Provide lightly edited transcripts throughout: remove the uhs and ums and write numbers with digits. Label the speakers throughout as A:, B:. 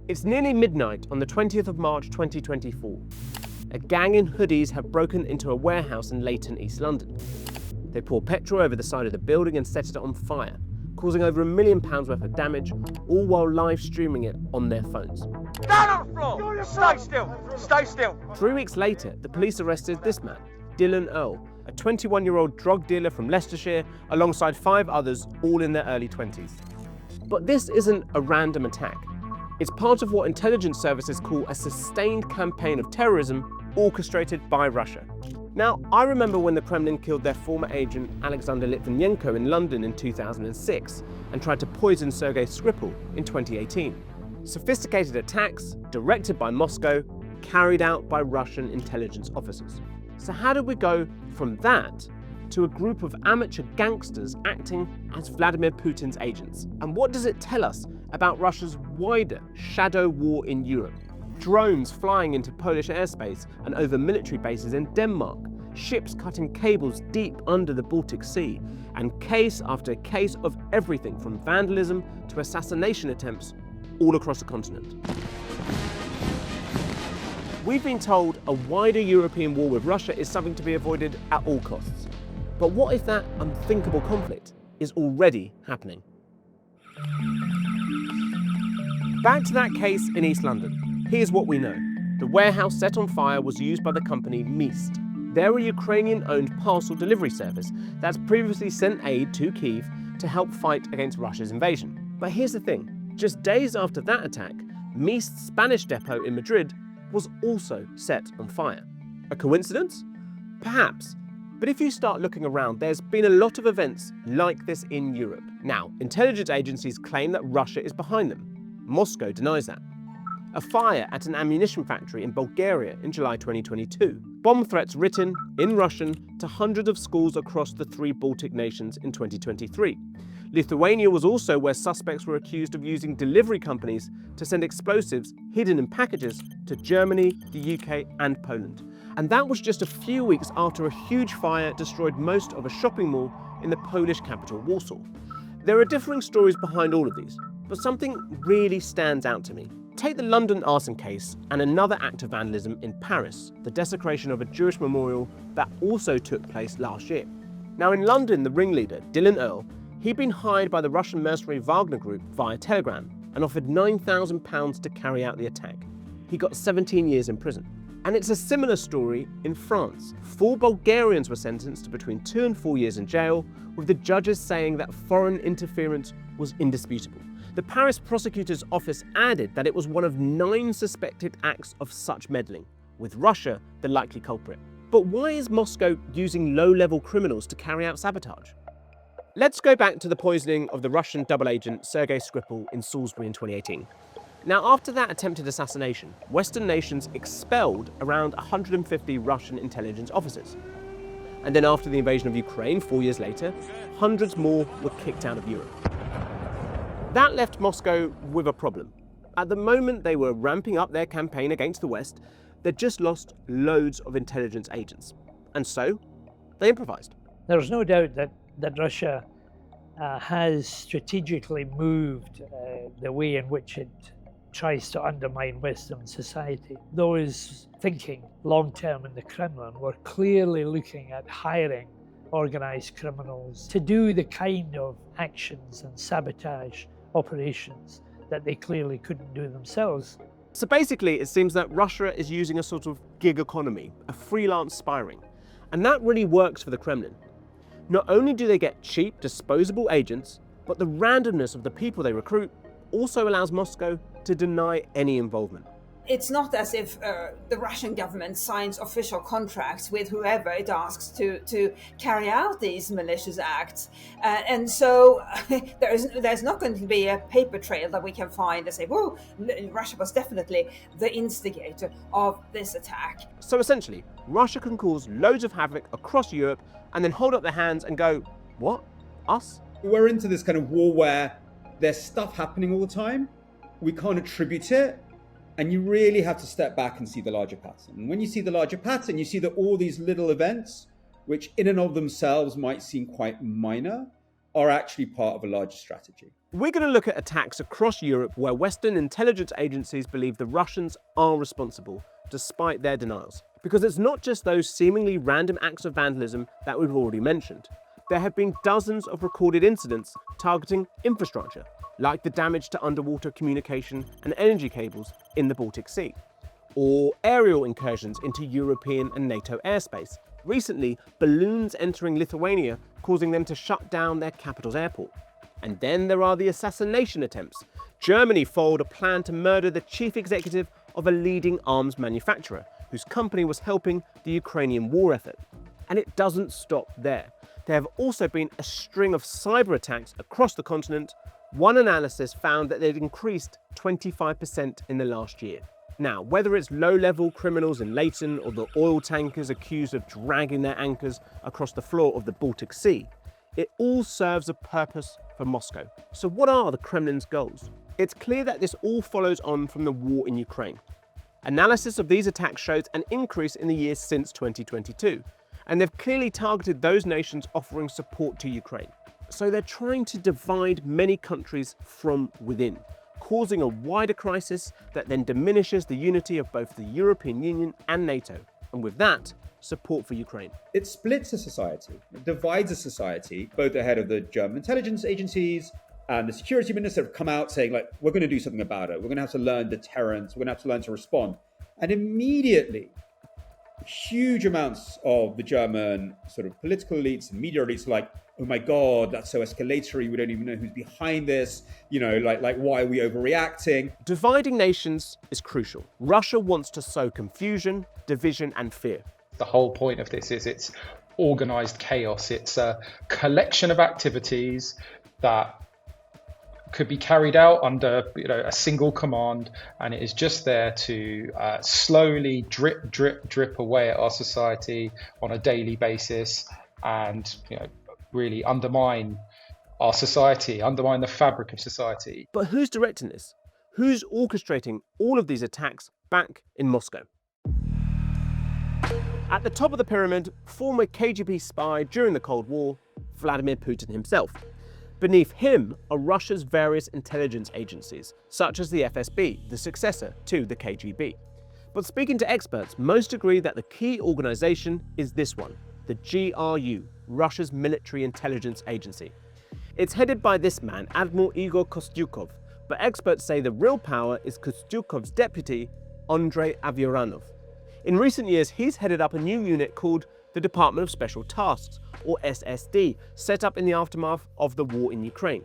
A: It's nearly midnight on the 20th of March 2024. A gang in hoodies have broken into a warehouse in Leighton, East London. They pour petrol over the side of the building and set it on fire, causing over £1 million worth of damage, all while live streaming it on their phones.
B: Down on the floor! Stay still! Stay still!
A: 3 weeks later, the police arrested this man, Dylan Earle, a 21-year-old drug dealer from Leicestershire, alongside 5 others, all in their early 20s. But this isn't a random attack. It's part of what intelligence services call a sustained campaign of terrorism orchestrated by Russia. Now, I remember when the Kremlin killed their former agent Alexander Litvinenko in London in 2006 and tried to poison Sergei Skripal in 2018. Sophisticated attacks, directed by Moscow, carried out by Russian intelligence officers. So how did we go from that to a group of amateur gangsters acting as Vladimir Putin's agents? And what does it tell us about Russia's wider shadow war in Europe? Drones flying into Polish airspace and over military bases in Denmark, ships cutting cables deep under the Baltic Sea, and case after case of everything from vandalism to assassination attempts all across the continent. We've been told a wider European war with Russia is something to be avoided at all costs. But what if that unthinkable conflict is already happening? Back to that case in East London. Here's what we know. The warehouse set on fire was used by the company Mist. They're a Ukrainian-owned parcel delivery service that's previously sent aid to Kyiv to help fight against Russia's invasion. But here's the thing. Just days after that attack, Mist's Spanish depot in Madrid was also set on fire. A coincidence? Perhaps. But if you start looking around, there's been a lot of events like this in Europe. Now, intelligence agencies claim that Russia is behind them. Moscow denies that. A fire at an ammunition factory in Bulgaria in July 2022. Bomb threats written in Russian to hundreds of schools across the 3 Baltic nations in 2023. Lithuania was also where suspects were accused of using delivery companies to send explosives hidden in packages to Germany, the UK and Poland. And that was just a few weeks after a huge fire destroyed most of a shopping mall in the Polish capital, Warsaw. There are differing stories behind all of these, but something really stands out to me. Take the London arson case and another act of vandalism in Paris, the desecration of a Jewish memorial that also took place last year. Now in London, the ringleader, Dylan Earle, he'd been hired by the Russian mercenary Wagner Group via Telegram and offered £9,000 to carry out the attack. He got 17 years in prison. And it's a similar story in France. 4 Bulgarians were sentenced to between 2 and 4 years in jail, with the judges saying that foreign interference was indisputable. The Paris prosecutor's office added that it was one of 9 suspected acts of such meddling, with Russia the likely culprit. But why is Moscow using low-level criminals to carry out sabotage? Let's go back to the poisoning of the Russian double agent Sergei Skripal in Salisbury in 2018. Now, after that attempted assassination, Western nations expelled around 150 Russian intelligence officers. And then after the invasion of Ukraine 4 years later, hundreds more were kicked out of Europe. That left Moscow with a problem. At the moment they were ramping up their campaign against the West, they'd just lost loads of intelligence agents. And so, they improvised.
C: There's no doubt that Russia has strategically moved the way in which it tries to undermine Western society. Those thinking long-term in the Kremlin were clearly looking at hiring organized criminals to do the kind of actions and sabotage operations that they clearly couldn't do themselves.
A: So basically, it seems that Russia is using a sort of gig economy, a freelance spy ring. And that really works for the Kremlin. Not only do they get cheap, disposable agents, but the randomness of the people they recruit also allows Moscow to deny any involvement.
D: It's not as if the Russian government signs official contracts with whoever it asks to carry out these malicious acts. And so there's not going to be a paper trail that we can find and say, whoa, Russia was definitely the instigator of this attack.
A: So essentially, Russia can cause loads of havoc across Europe and then hold up their hands and go, what? Us?
E: We're into this kind of war where there's stuff happening all the time. We can't attribute it. And you really have to step back and see the larger pattern. And when you see the larger pattern, you see that all these little events, which in and of themselves might seem quite minor, are actually part of a larger strategy.
A: We're going to look at attacks across Europe where Western intelligence agencies believe the Russians are responsible, despite their denials. Because it's not just those seemingly random acts of vandalism that we've already mentioned. There have been dozens of recorded incidents targeting infrastructure, like the damage to underwater communication and energy cables in the Baltic Sea, or aerial incursions into European and NATO airspace. Recently, balloons entering Lithuania, causing them to shut down their capital's airport. And then there are the assassination attempts. Germany foiled a plan to murder the chief executive of a leading arms manufacturer, whose company was helping the Ukrainian war effort. And it doesn't stop there. There have also been a string of cyber attacks across the continent. One analysis found that they'd increased 25% in the last year. Now, whether it's low-level criminals in Leighton or the oil tankers accused of dragging their anchors across the floor of the Baltic Sea, it all serves a purpose for Moscow. So what are the Kremlin's goals? It's clear that this all follows on from the war in Ukraine. Analysis of these attacks shows an increase in the years since 2022, and they've clearly targeted those nations offering support to Ukraine. So they're trying to divide many countries from within, causing a wider crisis that then diminishes the unity of both the European Union and NATO, and with that, support for Ukraine.
E: It splits a society, it divides a society, both ahead of the German intelligence agencies and the security minister have come out saying, like, we're going to do something about it. We're going to have to learn deterrence. We're going to have to learn to respond. And immediately, huge amounts of the German sort of political elites and media elites are like, oh my God, that's so escalatory. We don't even know who's behind this. You know, like why are we overreacting?
A: Dividing nations is crucial. Russia wants to sow confusion, division, and fear.
F: The whole point of this is it's organized chaos. It's a collection of activities that could be carried out under a single command, and it is just there to slowly drip away at our society on a daily basis, and really undermine our society, undermine the fabric of society.
A: But who's directing this? Who's orchestrating all of these attacks back in Moscow? At the top of the pyramid, former KGB spy during the Cold War, Vladimir Putin himself. Beneath him are Russia's various intelligence agencies, such as the FSB, the successor to the KGB. But speaking to experts, most agree that the key organization is this one, the GRU, Russia's military intelligence agency. It's headed by this man, Admiral Igor Kostyukov, but experts say the real power is Kostyukov's deputy, Andrei Aviranov. In recent years, he's headed up a new unit called the Department of Special Tasks, or SSD, set up in the aftermath of the war in Ukraine.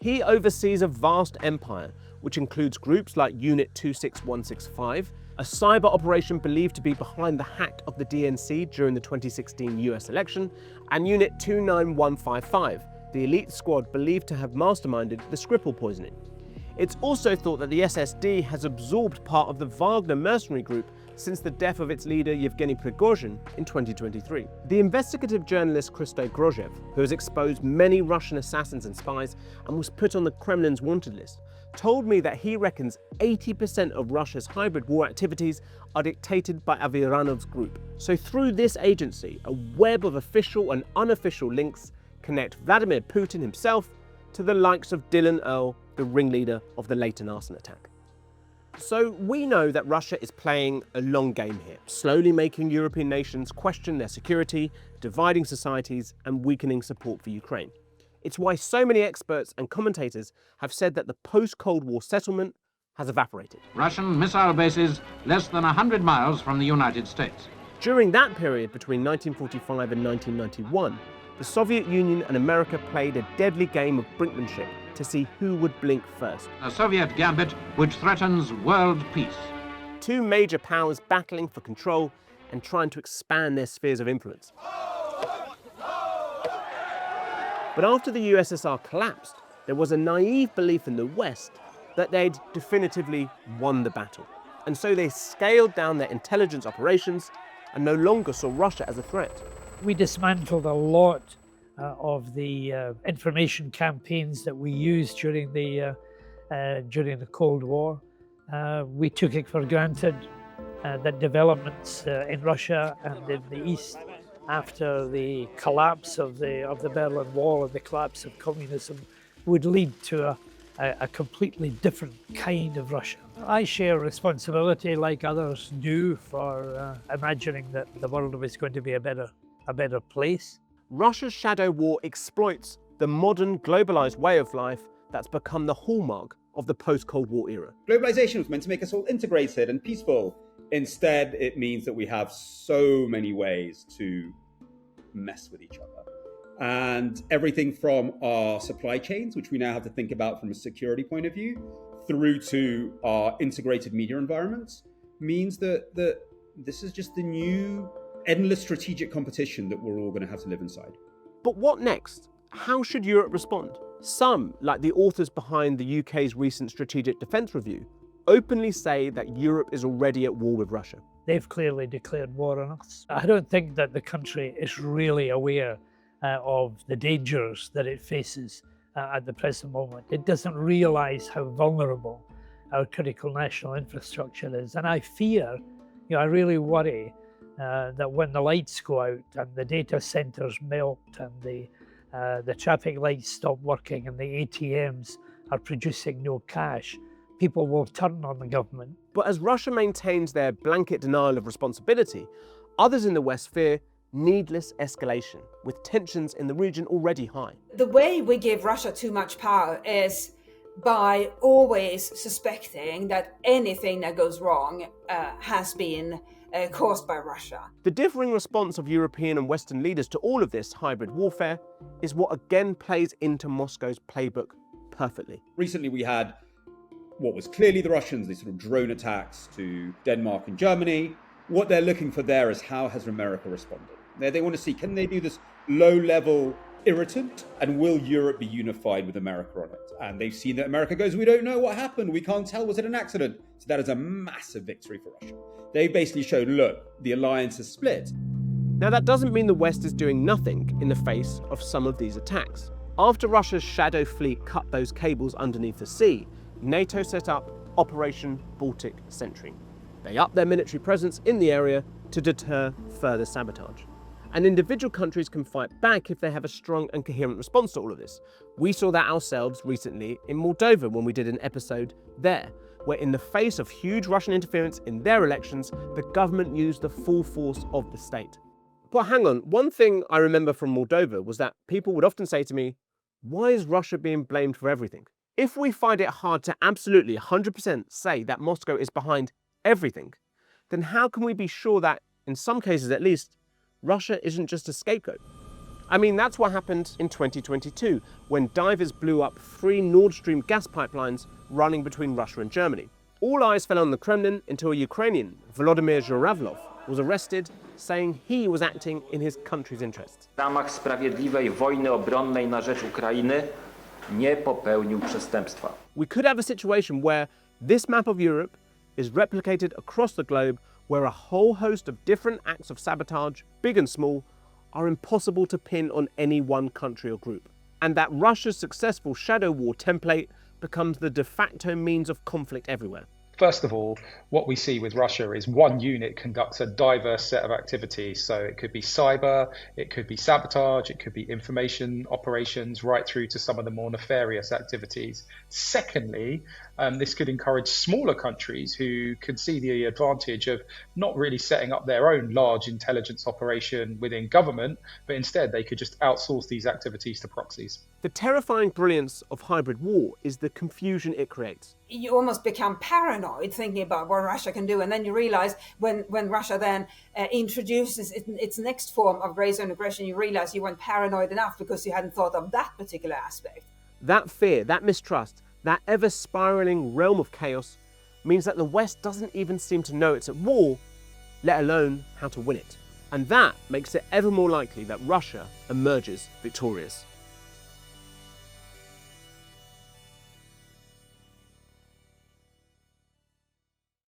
A: He oversees a vast empire, which includes groups like Unit 26165, a cyber operation believed to be behind the hack of the DNC during the 2016 US election, and Unit 29155, the elite squad believed to have masterminded the Skripal poisoning. It's also thought that the SSD has absorbed part of the Wagner mercenary group since the death of its leader Yevgeny Prigozhin in 2023. The investigative journalist Christo Grozhev, who has exposed many Russian assassins and spies and was put on the Kremlin's wanted list, told me that he reckons 80% of Russia's hybrid war activities are dictated by Aviranov's group. So through this agency, a web of official and unofficial links connect Vladimir Putin himself to the likes of Dylan Earl, the ringleader of the Leighton arson attack. So we know that Russia is playing a long game here, slowly making European nations question their security, dividing societies, and weakening support for Ukraine. It's why so many experts and commentators have said that the post-Cold War settlement has evaporated.
G: Russian missile bases less than 100 miles from the United States.
A: During that period between 1945 and 1991, the Soviet Union and America played a deadly game of brinkmanship to see who would blink first.
G: A Soviet gambit which threatens world peace.
A: Two major powers battling for control and trying to expand their spheres of influence. But after the USSR collapsed, there was a naive belief in the West that they'd definitively won the battle. And so they scaled down their intelligence operations and no longer saw Russia as a threat.
C: We dismantled a lot of the information campaigns that we used during the Cold War. We took it for granted that developments in Russia and in the East after the collapse of the Berlin Wall and the collapse of communism would lead to a completely different kind of Russia. I share responsibility, like others do, for imagining that the world was going to be a better place.
A: Russia's shadow war exploits the modern globalized way of life that's become the hallmark of the post-Cold War era.
E: Globalization was meant to make us all integrated and peaceful. Instead, it means that we have so many ways to mess with each other. And everything from our supply chains, which we now have to think about from a security point of view, through to our integrated media environments, means that this is just the new endless strategic competition that we're all going to have to live inside.
A: But what next? How should Europe respond? Some, like the authors behind the UK's recent Strategic Defence Review, openly say that Europe is already at war with Russia.
C: They've clearly declared war on us. I don't think that the country is really aware of the dangers that it faces at the present moment. It doesn't realise how vulnerable our critical national infrastructure is. And I fear, I really worry that when the lights go out and the data centres melt and the traffic lights stop working and the ATMs are producing no cash, people will turn on the government.
A: But as Russia maintains their blanket denial of responsibility, others in the West fear needless escalation, with tensions in the region already high.
D: The way we give Russia too much power is by always suspecting that anything that goes wrong has been caused by Russia.
A: The differing response of European and Western leaders to all of this hybrid warfare is what again plays into Moscow's playbook perfectly.
E: Recently we had what was clearly the Russians, these sort of drone attacks to Denmark and Germany. What they're looking for there is how has America responded? They want to see, can they do this low-level irritant, and will Europe be unified with America on it? And they've seen that America goes, we don't know what happened, we can't tell, was it an accident? So that is a massive victory for Russia. They basically showed, look, the alliance is split.
A: Now that doesn't mean the West is doing nothing in the face of some of these attacks. After Russia's shadow fleet cut those cables underneath the sea, NATO set up Operation Baltic Sentry. They upped their military presence in the area to deter further sabotage. And individual countries can fight back if they have a strong and coherent response to all of this. We saw that ourselves recently in Moldova when we did an episode there, where in the face of huge Russian interference in their elections, the government used the full force of the state. But hang on, one thing I remember from Moldova was that people would often say to me, why is Russia being blamed for everything? If we find it hard to absolutely 100% say that Moscow is behind everything, then how can we be sure that, in some cases at least, Russia isn't just a scapegoat? I mean, that's what happened in 2022, when divers blew up 3 Nord Stream gas pipelines running between Russia and Germany. All eyes fell on the Kremlin until a Ukrainian, Volodymyr Zhuravlov, was arrested, saying he was acting in his country's interests.
H: W ramach sprawiedliwej wojny obronnej na rzecz Ukrainy nie popełnił przestępstwa.
A: We could have a situation where this map of Europe is replicated across the globe, where a whole host of different acts of sabotage, big and small, are impossible to pin on any one country or group. And that Russia's successful shadow war template becomes the de facto means of conflict everywhere.
F: First of all, what we see with Russia is one unit conducts a diverse set of activities. So it could be cyber, it could be sabotage, it could be information operations, right through to some of the more nefarious activities. Secondly, this could encourage smaller countries who could see the advantage of not really setting up their own large intelligence operation within government, but instead they could just outsource these activities to proxies.
A: The terrifying brilliance of hybrid war is the confusion it creates.
D: You almost become paranoid thinking about what Russia can do, and then you realize when Russia then introduces its next form of gray zone aggression, you realize you weren't paranoid enough because you hadn't thought of that particular aspect.
A: That fear, that mistrust, that ever-spiraling realm of chaos means that the West doesn't even seem to know it's at war, let alone how to win it. And that makes it ever more likely that Russia emerges victorious.